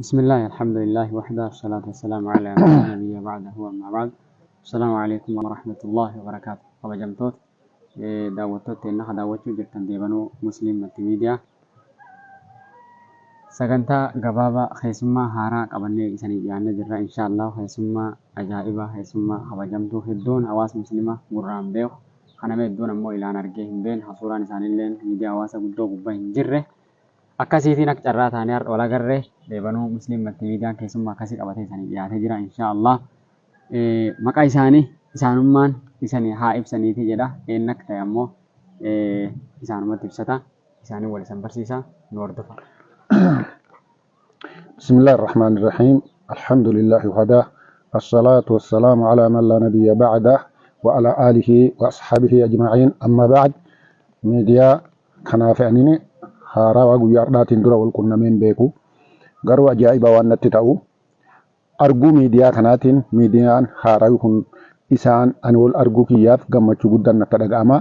بسم الله الحمد لله وحده والصلاة والسلام على من لا نبي بعده وأما بعد. السلام عليكم ورحمة الله وبركاته. وبجمتوت دعوتوت إنها دعوتو جرتن ديبانو مسلم ملتيميديا سجنتا جبابا خيسما هارا قبلني إساني ديانا جرا إن شاء الله خيسما أجائبا خيسما وبجمتو هدون حواس مسلمة مرام بيو خنا مدون أمو إلى نرجعهم بين حصوران إساني لين ميديا حواس قدو قبين جره akkasiitiin akka carraa taanee har'a wal agarre deebanuu musliim maltiimiidiyaan keessummaa akkasii qabatee isaanii dhiyaatee jira inshaallah. Maqaa isaanii isaanummaan isanii haa ibsaniiti jedha. Eenyu akka ta'e ammoo isaanumatti ibsata. Isaanii wal isan barsiisa nu hordofa. بسم الله الرحمن الرحيم الحمد لله وحده الصلاة والسلام على من لا نبي بعده وعلى آله وأصحابه أجمعين أما بعد ميديا كنافعنيني haarawaa guyyaa har'aatiin dura wal qunnameen beeku garuu ajaa'iba waan natti ta'u arguu miidiyaa kanaatiin miidiyaan haarawii kun isaan ani wal arguu kiyyaaf gammachuu guddaan natti dhaga'ama.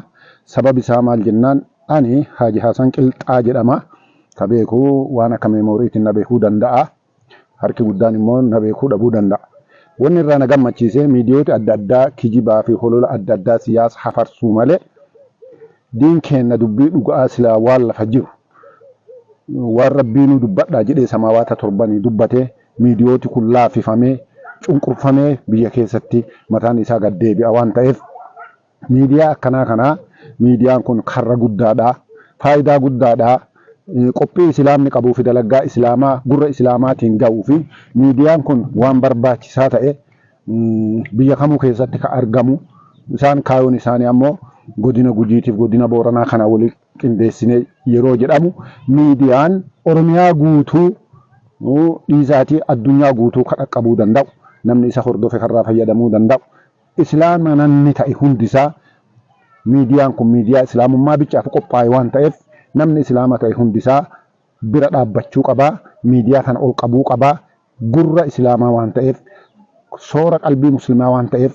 Sabab isaa maal jennaan ani Haaji Hasan Qilxaa jedhama. Ka beeku waan akka meemoriitiin na beekuu danda'a. Harki guddaan immoo na beekuu dhabuu danda'a. Wanni irraa na gammachiisee miidiyoota adda addaa kijibaa fi holola adda addaa siyaasa hafarsuu malee diin keenya dubbii dhugaa silaa waan lafa jiru waan rabbiinuu dubbadhaa jedhee samaawaata torbanii dubbatee miidiyooti kun laaffifamee cunqurfamee biyya keessatti mataan isaa gad deebi'a waan ta'eef miidiyaa akkanaa kanaa miidiyaan kun karra guddaadhaa faayidaa guddaadhaa qophii islaamni qabuu fi dalaggaa islaamaa gurra islaamaatiin ga'uu fi miidiyaan kun waan barbaachisaa ta'e biyya kamuu keessatti ka argamu isaan kaayyoon isaanii ammoo godina Gujiitiif godina Booranaa kana walii qindeessine yeroo jedhamu miidiyaan Oromiyaa guutuu dhiisaatii addunyaa guutuu kan qaqqabuu danda'u namni isa hordofe karraa fayyadamuu danda'u islaama namni ta'e hundisaa miidiyaan kun miidiyaa islaamummaa bichaaf qophaa'e waan ta'eef namni islaama ta'e hundisaa bira dhaabbachuu qabaa miidiyaa kana ol qabuu qabaa gurra islaamaa waan ta'eef soora qalbii muslimaa waan ta'eef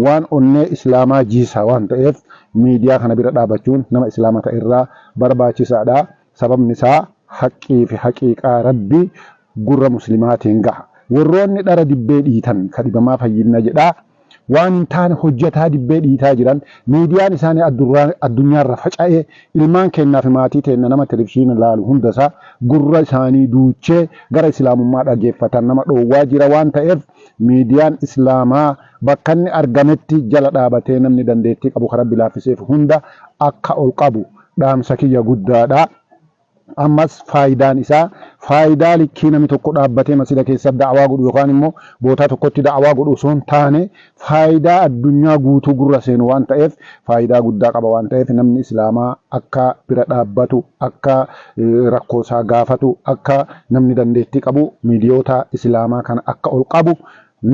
waan onnee islaamaa jiisaa waan ta'eef miidiyaa kana bira dhaabachuun nama islaama ta'e irraa barbaachisaadha. Sababni isaa haqqii fi haqiiqaa rabbii gurra muslimaatiin gaha. Warroonni dhara dibbee dhiitan ka dhibamaa fayyina jedhaa waan hin taane hojjetaa dibbee dhiitaa jiran miidiyaan isaanii addunyaarra faca'ee ilmaan kennaa fi maatii teenya nama televizyiina ilaalu hundasaa gurra isaanii duuchee gara islaamummaa dhageeffatan nama dhoowwaa jira waan ta'eef miidiyaan islaamaa bakka inni argametti jala dhaabatee namni dandeettii qabu kan rabbi laaffiseef hunda akka ol qabu dhaamsa kiyya guddaadha. Ammas faayidaan isaa faayidaa likkii namni tokko dhaabbatee masjida keessatti da'awaa godhu yookaan immoo bootaa tokkotti da'awaa godhu osoo hin taane faayidaa addunyaa guutuu gurra seenu waan ta'eef faayidaa guddaa qaba waan ta'eef namni islaamaa akka bira dhaabbatu akka rakkoo isaa gaafatu akka namni dandeettii qabu miidiyoota islaamaa kana akka ol qabu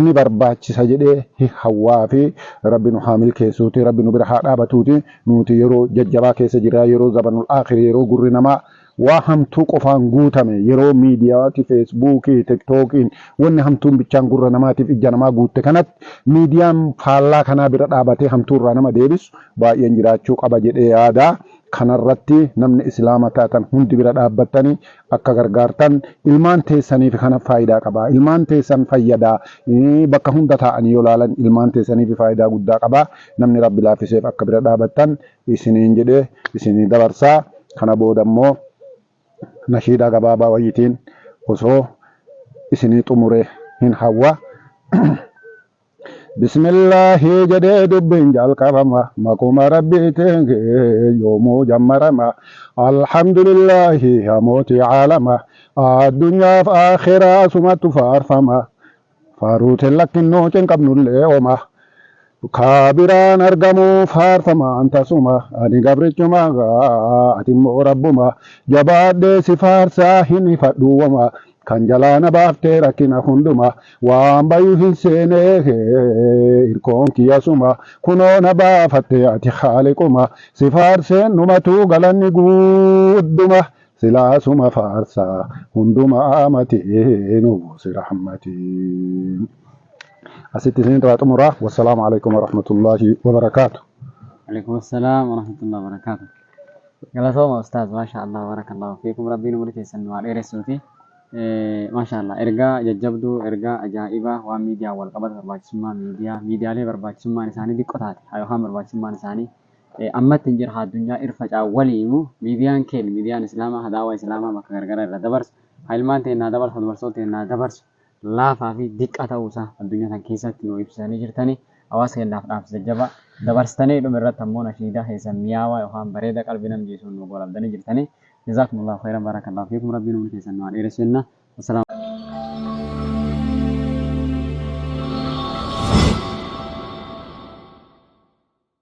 ni barbaachisa jedhee hawwaa fi rabbi nu haa milkeessuuti rabbi nu bira haa dhaabatuuti nuti yeroo jajjabaa keessa jira yeroo zabanul aakhir yeroo gurri namaa waa hamtuu qofaan guutame yeroo miidiyaati feesbuukii tiktookiin wanni hamtuun bichaan gurra namaatiif ija namaa guutte kanatti miidiyaan faallaa kanaa bira dhaabatee hamtuu irraa nama deebisu baay'een jiraachuu qaba jedhee yaada. Kanarratti namni islaama taatan hundi bira dhaabbattanii akka gargaartan ilmaan teessaniif kana faayidaa qaba. Ilmaan teessan fayyadaa bakka hunda taa'anii yoo ilaalan ilmaan teessaniif faayidaa guddaa qaba. Namni rabbi laaffiseef akka bira dhaabbattan isiniin jedhee isinii dabarsaa. Kana booda immoo nashiidaa gabaabaa wayiitiin osoo isinii xumuree hin hawwa. بسم الله جديد بنجال كرما مقوم ربي تنجي يوم جمرما الحمد لله يموت عالما الدنيا في آخرة سمت فارفما فاروت لك النوتين قبل اليوم كابران أرقمو فارفما أنت سما أني قبرت ما أتم ربما جباد سفار ساهن فدوما kan jalaana baaftee rakkina hundumaa waan baay'uu hin seenee hirkoon kiyyasuma kunoo na baafattee ati haaliquma si faarseen numatuu galanni gudduma silaasuma faarsaa hunduma amatii nuusi rahmatii. Asitti isin irraa xumuraa. Wassalaamu alaikum warahmatullaahi wabarakaatu. Alaikum assalaam warahmatullahi wabarakaatu. Galatooma ustaaz maasha Allah barakallahu fiikum rabbiin umrii keessan waa dheeressuuti. ما شاء الله إرجع ججبدو إرجع أجائبة وميديا والقبض برباجسما ميديا لي برباجسما نساني دي قطعات هاي هم برباجسما نساني أما تنجر ها الدنيا إرفع وليمو ميديان إسلاما هداوا إسلاما مكرجر الدبرس هاي المانتي إن دبرس هدبرسوت إن دبرس لا فافي ديك أتوسا الدنيا تنكيسة نو إبساني جرتني أواس كنا ناف سجبا دبرستني دو مرة تمونا شيدا هي سمياوا يوهام بريدا قلبنا نجيسون نقول أبدني جرتني جزاكم الله خيرا بارك الله فيكم ربنا ونكسن وعلى إرسلنا والسلام